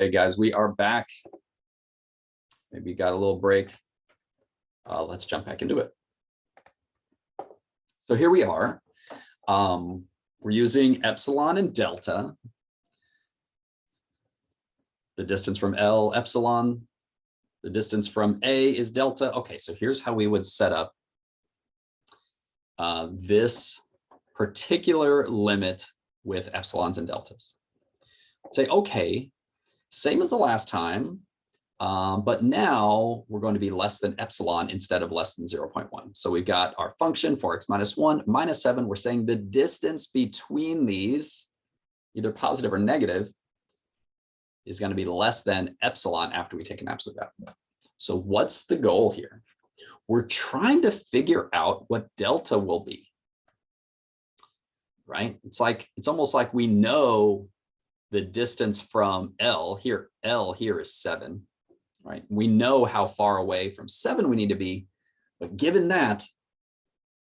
Okay, guys, we are back. Maybe you got a little break. Let's jump back into it. So here we are. We're using epsilon and delta. The distance from L, epsilon. The distance from A is delta. Okay, so here's how we would set up this particular limit with epsilons and deltas. Say, okay, same as the last time, but now we're going to be less than epsilon instead of less than 0.1. So we've got our function 4x minus 1 minus 7. We're saying the distance between these, either positive or negative, is going to be less than epsilon after we take an absolute value. So what's the goal here? We're trying to figure out what delta will be, right? It's almost like we know the distance from L here is 7, right? We know how far away from 7 we need to be, but given that,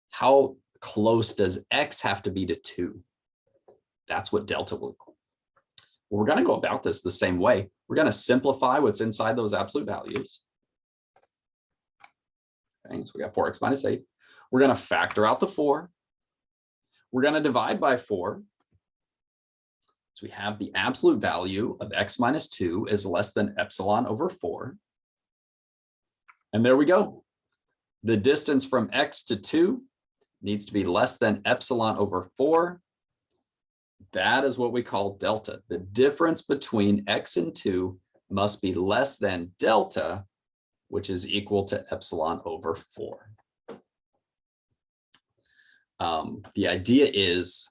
how close does X have to be to 2? That's what delta will be. We're going to go about this the same way. We're going to simplify what's inside those absolute values. Okay, so we got 4x minus 8. We're going to factor out the 4. We're going to divide by 4. So we have the absolute value of x minus 2 is less than epsilon over 4. And there we go. The distance from x to 2 needs to be less than epsilon over 4. That is what we call delta. The difference between x and 2 must be less than delta, which is equal to epsilon over 4. The idea is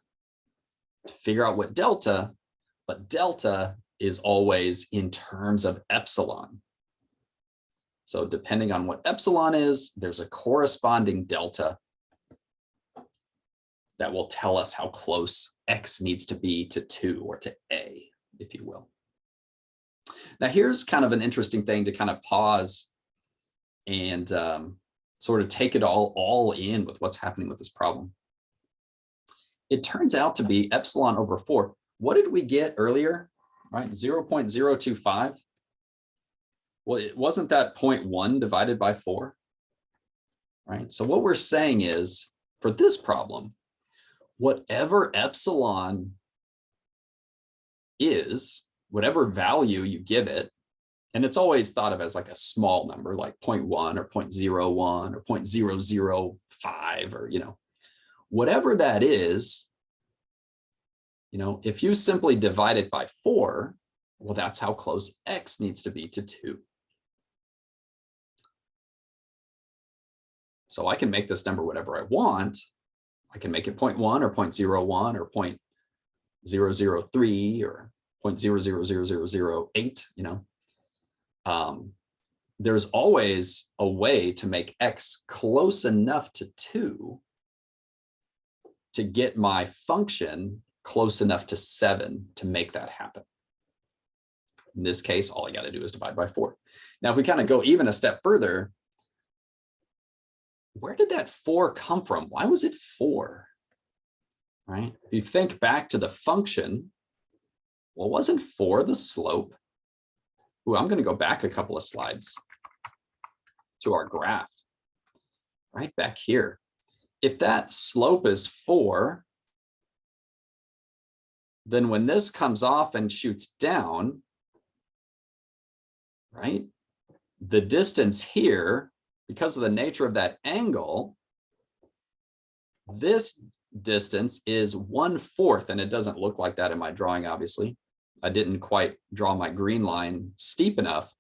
to figure out what delta, but delta is always in terms of epsilon. So depending on what epsilon is, there's a corresponding delta that will tell us how close x needs to be to 2 or to A, if you will. Now here's kind of an interesting thing to kind of pause and sort of take it all in with what's happening with this problem. It turns out to be epsilon over 4. What did we get earlier, right? 0.025. Well, it wasn't that 0.1 divided by 4, right? So what we're saying is, for this problem, whatever epsilon is, whatever value you give it, and it's always thought of as like a small number, like 0.1 or 0.01 or 0.005, or, whatever that is, if you simply divide it by 4, well, that's how close x needs to be to 2. So I can make this number whatever I want. I can make it 0.1 or 0.01 or 0.003 or 0.000008, there's always a way to make x close enough to 2 to get my function close enough to 7 to make that happen. In this case, all I got to do is divide by 4. Now, if we kind of go even a step further, where did that 4 come from? Why was it 4? Right? If you think back to the function, well, wasn't 4 the slope? Ooh, I'm going to go back a couple of slides to our graph, right back here. If that slope is 4, then when this comes off and shoots down, right, the distance here, because of the nature of that angle, this distance is 1/4, and it doesn't look like that in my drawing, obviously. I didn't quite draw my green line steep enough,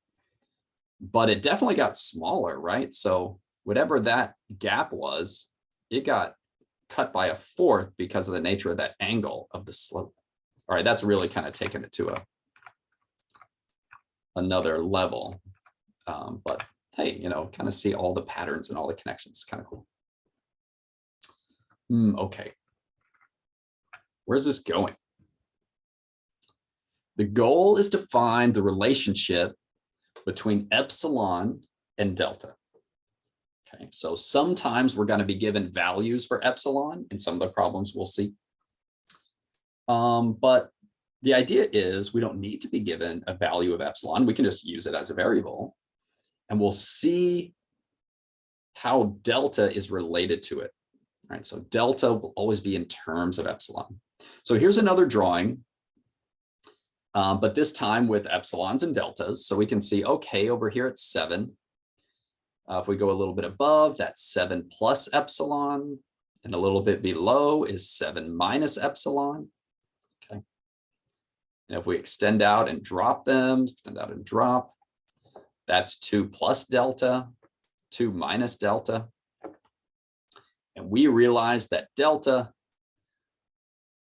but it definitely got smaller, right? So whatever that gap was, it got cut by 1/4 because of the nature of that angle of the slope. All right, that's really kind of taken it to another level. But hey, kind of see all the patterns and all the connections. Kind of cool. Okay. Where's this going? The goal is to find the relationship between epsilon and delta. Okay, so sometimes we're going to be given values for epsilon in some of the problems we'll see. But the idea is we don't need to be given a value of epsilon. We can just use it as a variable, and we'll see how delta is related to it. All right, so delta will always be in terms of epsilon. So here's another drawing, but this time with epsilons and deltas. So we can see, okay, over here it's 7. If we go a little bit above, that's 7 plus epsilon, and a little bit below is 7 minus epsilon. Okay. And if we extend out and drop them, extend out and drop, that's 2 plus delta, 2 minus delta. And we realize that delta,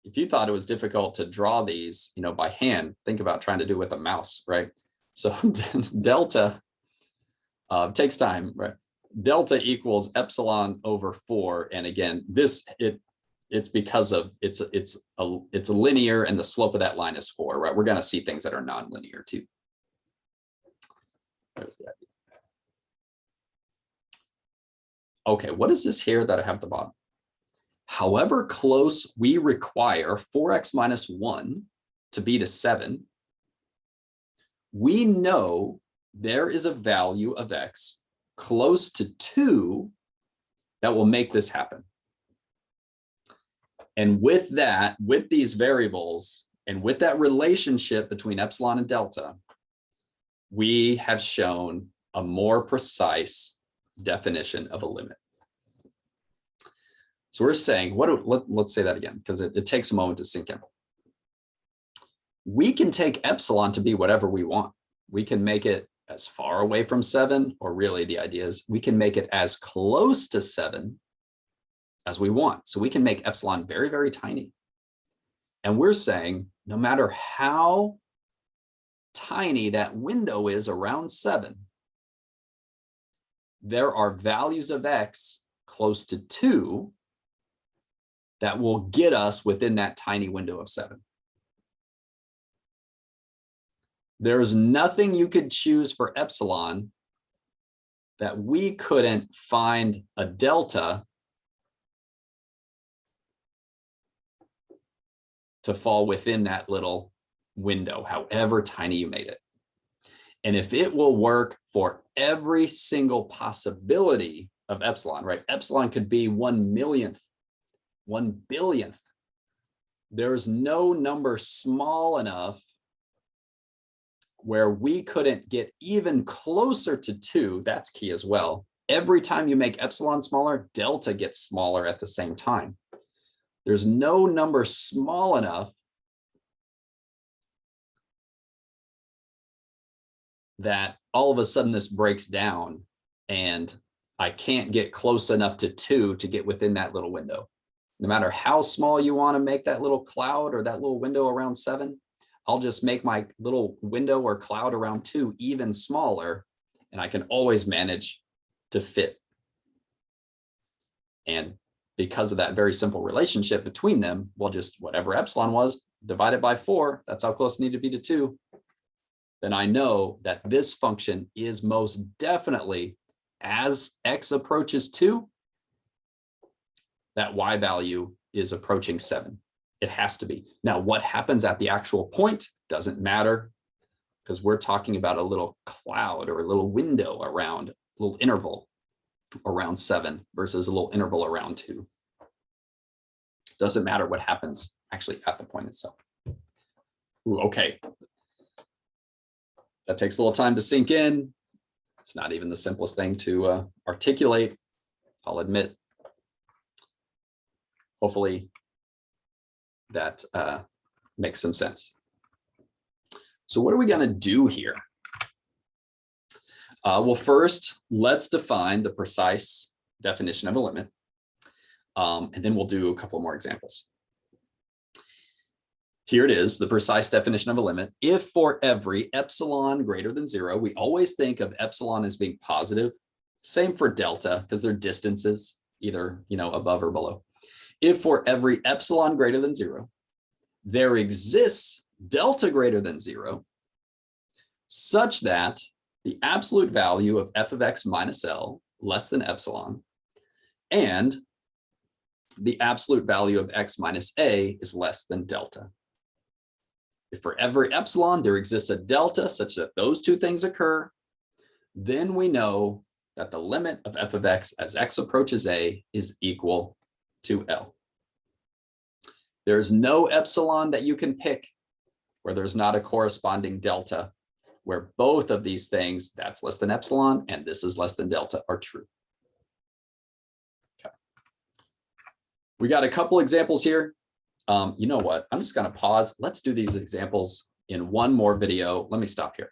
if you thought it was difficult to draw these, by hand, think about trying to do it with a mouse, right? So delta takes time, right? Delta equals epsilon over 4. And again, it's because of it's linear, and the slope of that line is 4, right? We're going to see things that are nonlinear too. There's the idea. Okay, what is this here that I have at the bottom? However close we require 4x minus 1 to be to 7, we know there is a value of x close to 2 that will make this happen. And with that, with these variables, and with that relationship between epsilon and delta, we have shown a more precise definition of a limit. So we're saying, let's say that again, because it takes a moment to sink in. We can take epsilon to be whatever we want. We can make it as far away from 7, or really the idea is we can make it as close to 7 as we want. So we can make epsilon very, very tiny. And we're saying no matter how tiny that window is around 7, there are values of x close to 2 that will get us within that tiny window of 7. There's nothing you could choose for epsilon that we couldn't find a delta to fall within that little window, however tiny you made it. And if it will work for every single possibility of epsilon, right? Epsilon could be 1/1,000,000th, 1/1,000,000,000th. There's no number small enough where we couldn't get even closer to 2. That's key as well. Every time you make epsilon smaller, delta gets smaller at the same time. There's no number small enough that all of a sudden this breaks down and I can't get close enough to 2 to get within that little window. No matter how small you want to make that little cloud or that little window around 7, I'll just make my little window or cloud around 2 even smaller, and I can always manage to fit. And because of that very simple relationship between them, well, just whatever epsilon was divided by 4, that's how close it needed to be to 2. Then I know that this function is most definitely, as x approaches 2, that y value is approaching 7. It has to be. Now, what happens at the actual point doesn't matter, because we're talking about a little cloud or a little window around, a little interval around 7 versus a little interval around 2. Doesn't matter what happens actually at the point itself. Ooh, okay. That takes a little time to sink in. It's not even the simplest thing to articulate, I'll admit. Hopefully that makes some sense. So what are we going to do here? Well, first, let's define the precise definition of a limit. And then we'll do a couple more examples. Here it is, the precise definition of a limit. If for every epsilon greater than 0, we always think of epsilon as being positive. Same for delta, because they're distances, either above or below. If for every epsilon greater than 0, there exists delta greater than 0, such that the absolute value of f of x minus L less than epsilon, and the absolute value of x minus A is less than delta. if for every epsilon there exists a delta such that those two things occur, then we know that the limit of f of x as x approaches a is equal to L. There's no epsilon that you can pick where there's not a corresponding delta, where both of these things, that's less than epsilon and this is less than delta, are true. Okay. We got a couple examples here. You know what? I'm just going to pause. Let's do these examples in one more video. Let me stop here.